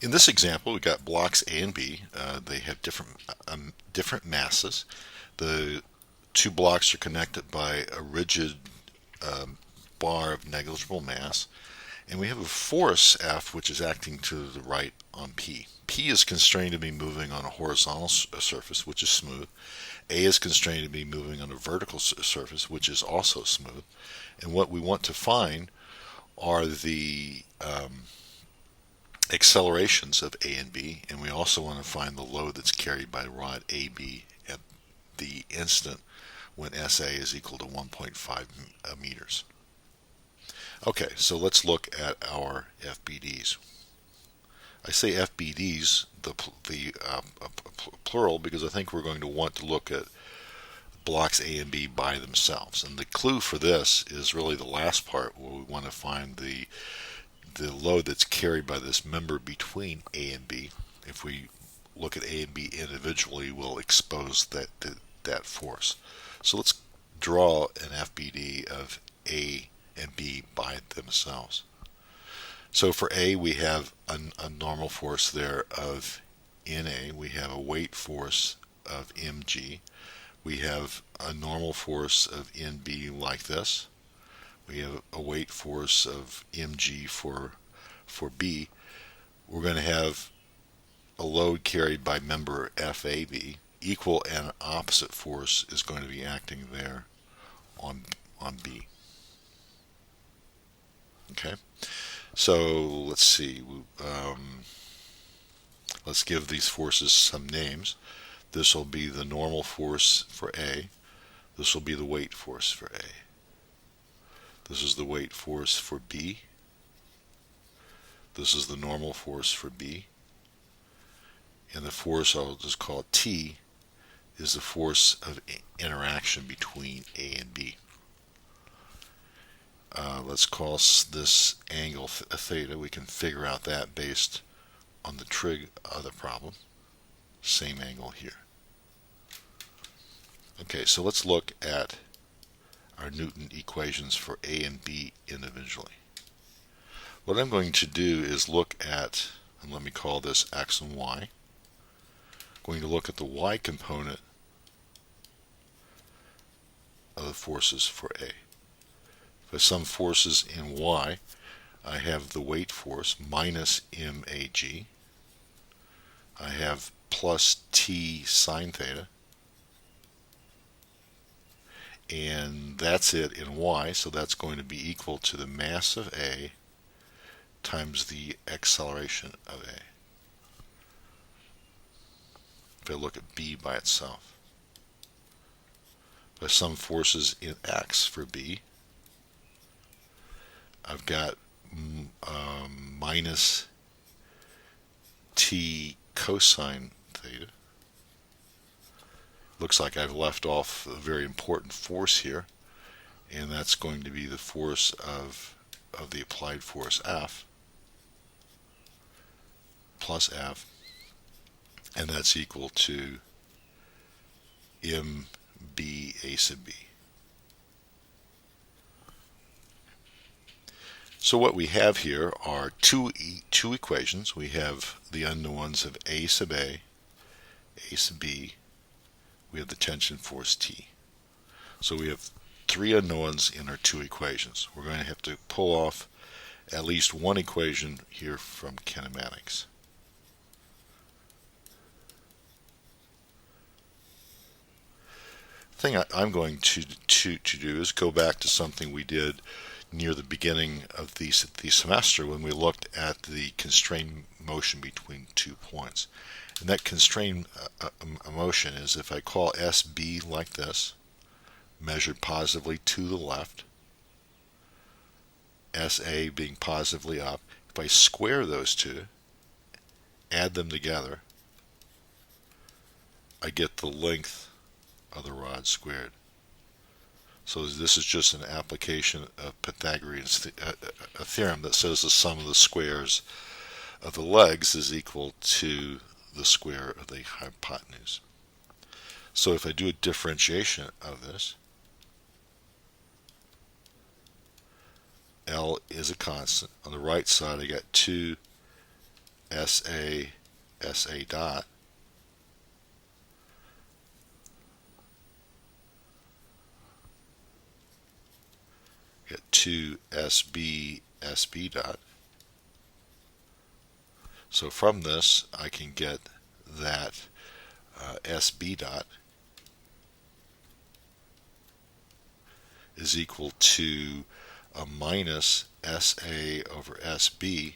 In this example, we got blocks A and B. They have different masses. The two blocks are connected by a rigid bar of negligible mass, and we have a force F which is acting to the right on P. P is constrained to be moving on a horizontal surface, which is smooth. A is constrained to be moving on a vertical surface, which is also smooth. And what we want to find are the accelerations of A and B, and we also want to find the load that's carried by rod AB at the instant when SA is equal to 1.5 meters. Okay, so let's look at our FBDs. I say FBDs, the plural, because I think we're going to want to look at blocks A and B by themselves. And the clue for this is really the last part, where we want to find the load that's carried by this member between A and B. If we look at A and B individually, we'll expose that force. So let's draw an FBD of A and B by themselves. So for A, we have a normal force there of NA. We have a weight force of mg. We have a normal force of NB like this. We have a weight force of mg for B. We're going to have a load carried by member FAB. Equal and opposite force is going to be acting there on B. Okay, so let's see. Let's give these forces some names. This will be the normal force for A. This will be the weight force for A. This is the weight force for B. This is the normal force for B. And the force I'll just call T is the force of interaction between A and B. Let's call this angle theta. We can figure out that based on the trig of the problem. Same angle here. Okay, so let's look at our Newton equations for A and B individually. What I'm going to do is look at, and let me call this x and y. I'm going to look at the y component of the forces for A. If I sum forces in y, I have the weight force minus mag. I have plus t sine theta. And that's it in y, so that's going to be equal to the mass of A times the acceleration of A. If I look at B by itself. If I sum forces in x for B, I've got minus t cosine theta. Looks like I've left off a very important force here, and that's going to be the force of the applied force F plus F, and that's equal to mb a sub b. So what we have here are two equations. We have the unknowns of A sub A sub B. We have the tension force T. So we have three unknowns in our two equations. We're going to have to pull off at least one equation here from kinematics. The thing I'm going to do is go back to something we did near the beginning of the semester when we looked at the constrained motion between 2 points. And that constrained motion is if I call SB like this, measured positively to the left, SA being positively up, if I square those two, add them together, I get the length of the rod squared. So this is just an application of Pythagorean's a theorem that says the sum of the squares of the legs is equal to the square of the hypotenuse. So if I do a differentiation of this, L is a constant. On the right side I got 2 SA dot get 2 SB dot. So from this I can get that SB dot is equal to a minus SA over SB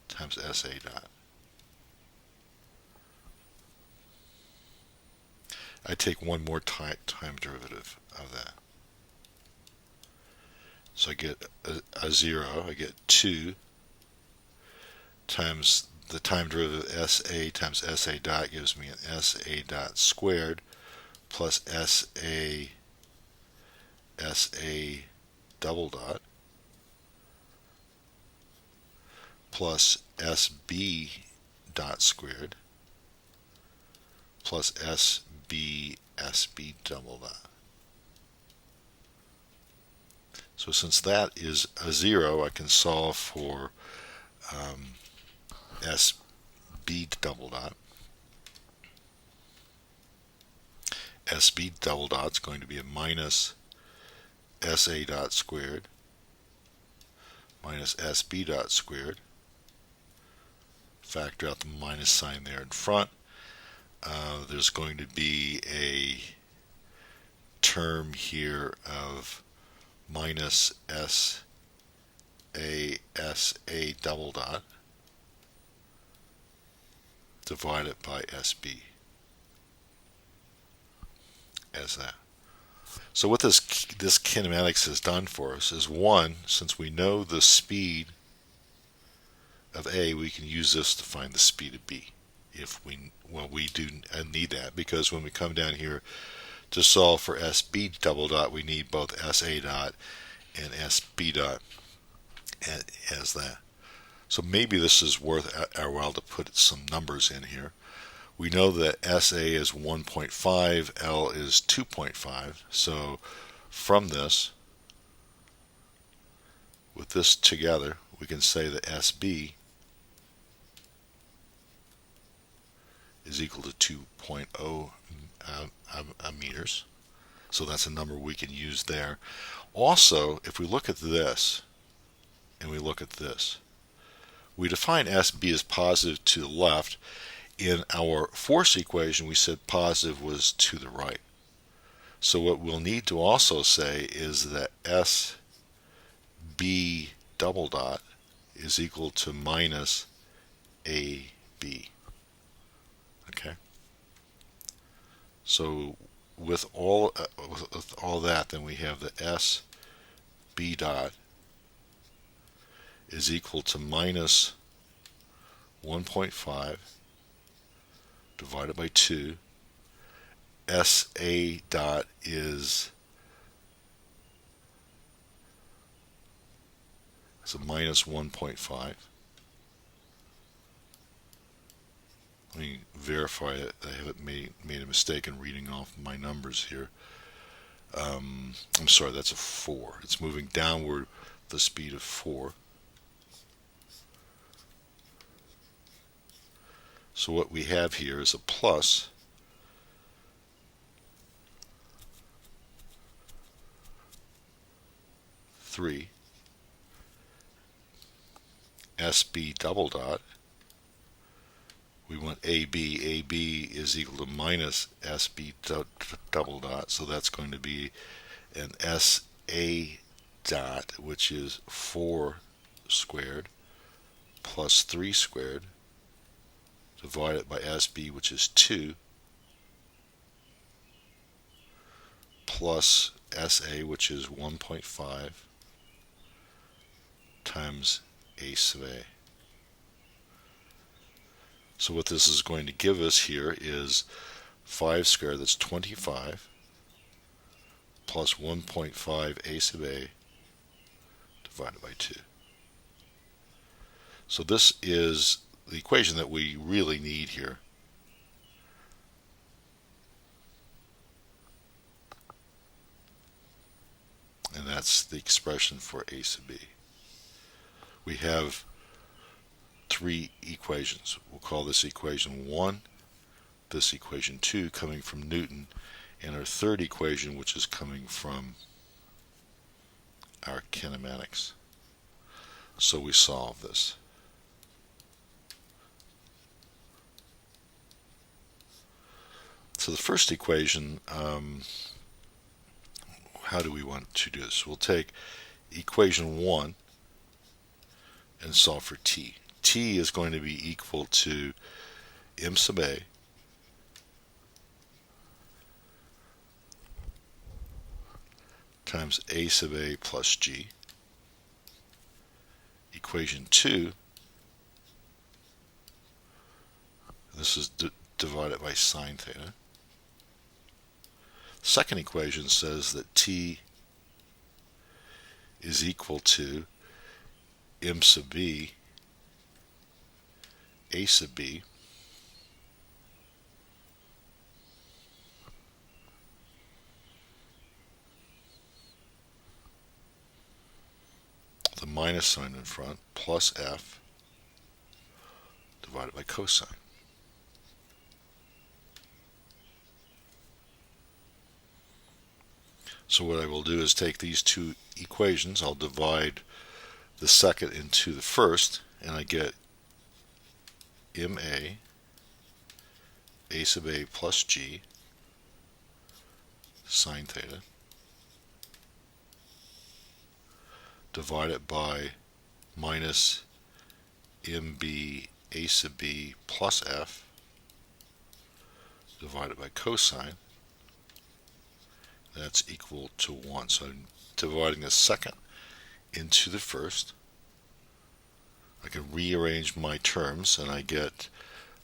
times SA dot. I take one more time derivative of that. So I get a 0, I get 2 times the time derivative SA times SA dot gives me an SA dot squared plus SA double dot plus SB dot squared plus SB double dot. So since that is a 0, I can solve for SB double dot. SB double dot is going to be a minus SA dot squared minus SB dot squared. Factor out the minus sign there in front. There's going to be a term here of minus SA double dot divided by SB as that. So what this kinematics has done for us is, one, since we know the speed of A, we can use this to find the speed of B. If we do need that, because when we come down here to solve for SB double dot, we need both SA dot and SB dot as that. So maybe this is worth our while to put some numbers in here. We know that SA is 1.5, L is 2.5. So from this, with this together, we can say that SB is equal to 2.0 meters. So that's a number we can use there. Also, if we look at this and we look at this, we define SB as positive to the left. In our force equation, we said positive was to the right. So what we'll need to also say is that SB double dot is equal to minus AB. Okay. So with all that, then we have the SB dot is equal to minus 1.5 divided by 2. SA dot is a minus 1.5. Let me verify it. I haven't made a mistake in reading off my numbers here. I'm sorry, that's a 4. It's moving downward the speed of 4. So what we have here is a plus 3 SB double dot. We want AB. AB is equal to minus SB double dot, so that's going to be an SA dot, which is 4 squared plus 3 squared divided by SB, which is 2, plus SA, which is 1.5, times A sub A. So what this is going to give us here is 5 squared, that's 25, plus 1.5 A sub A divided by 2. So this is the equation that we really need here. And that's the expression for A sub B. We have three equations. We'll call this equation 1, this equation 2 coming from Newton, and our third equation which is coming from our kinematics. So we solve this. So the first equation, how do we want to do this? We'll take equation 1 and solve for t. T is going to be equal to m sub a times a sub a plus g. Equation 2, this is divided by sine theta. Second equation says that t is equal to m sub b a sub b the minus sign in front plus f divided by cosine. So what I will do is take these two equations, I'll divide the second into the first, and I get ma a sub a plus g sine theta divided by minus mb a sub b plus f divided by cosine. That's equal to 1. So I'm dividing the second into the first. I can rearrange my terms, and I get,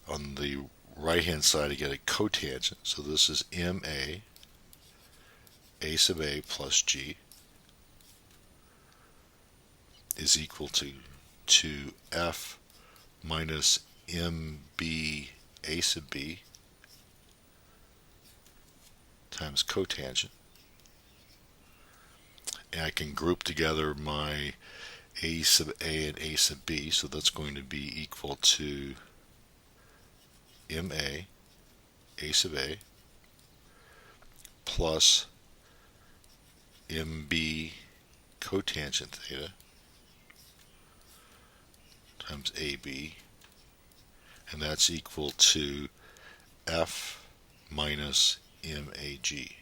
on the right hand side, I get a cotangent. So this is ma a sub a plus g is equal to f minus mb a sub b times cotangent. And I can group together my a sub a and a sub b, so that's going to be equal to ma a sub a plus mb cotangent theta times ab, and that's equal to f minus mag,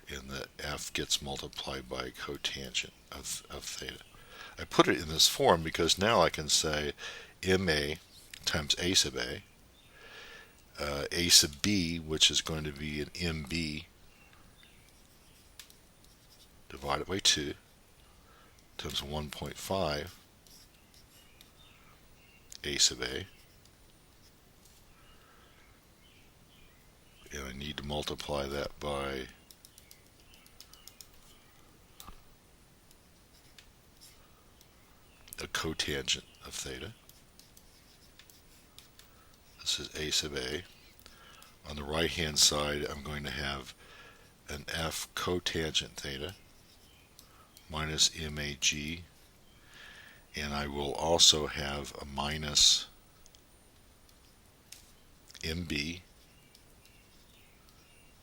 and the f gets multiplied by cotangent of theta. I put it in this form because now I can say ma times a sub a sub b, which is going to be an mb divided by 2 times 1.5 a sub a, and I need to multiply that by a cotangent of theta. This is a sub a. On the right hand side, I'm going to have an f cotangent theta minus mag, and I will also have a minus mb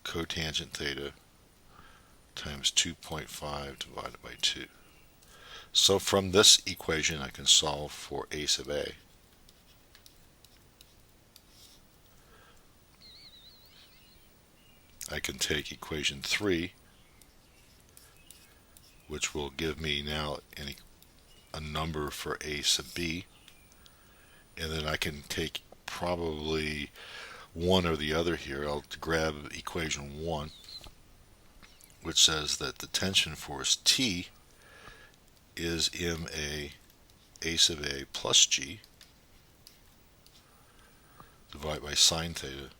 cotangent theta times 2.5 divided by 2. So from this equation I can solve for a sub a. I can take equation 3, which will give me now a number for a sub b, and then I can take probably one or the other here. I'll grab equation 1, which says that the tension force T is ma a sub a plus g divided by sine theta,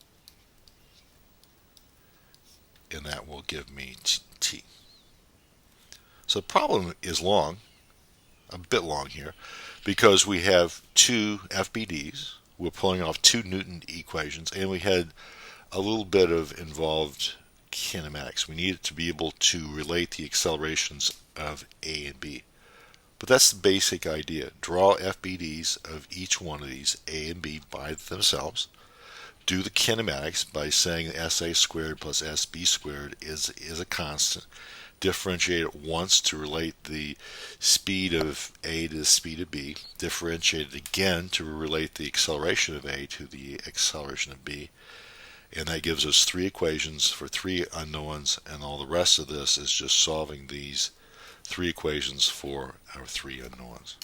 and that will give me T. So the problem is long, a bit long here, because we have two FBDs, we're pulling off two Newton equations, and we had a little bit of involved kinematics. We needed to be able to relate the accelerations of A and B. But that's the basic idea. Draw FBDs of each one of these, A and B, by themselves. Do the kinematics by saying SA squared plus SB squared is a constant. Differentiate it once to relate the speed of A to the speed of B. Differentiate it again to relate the acceleration of A to the acceleration of B. And that gives us three equations for three unknowns, and all the rest of this is just solving these three equations for our three unknowns.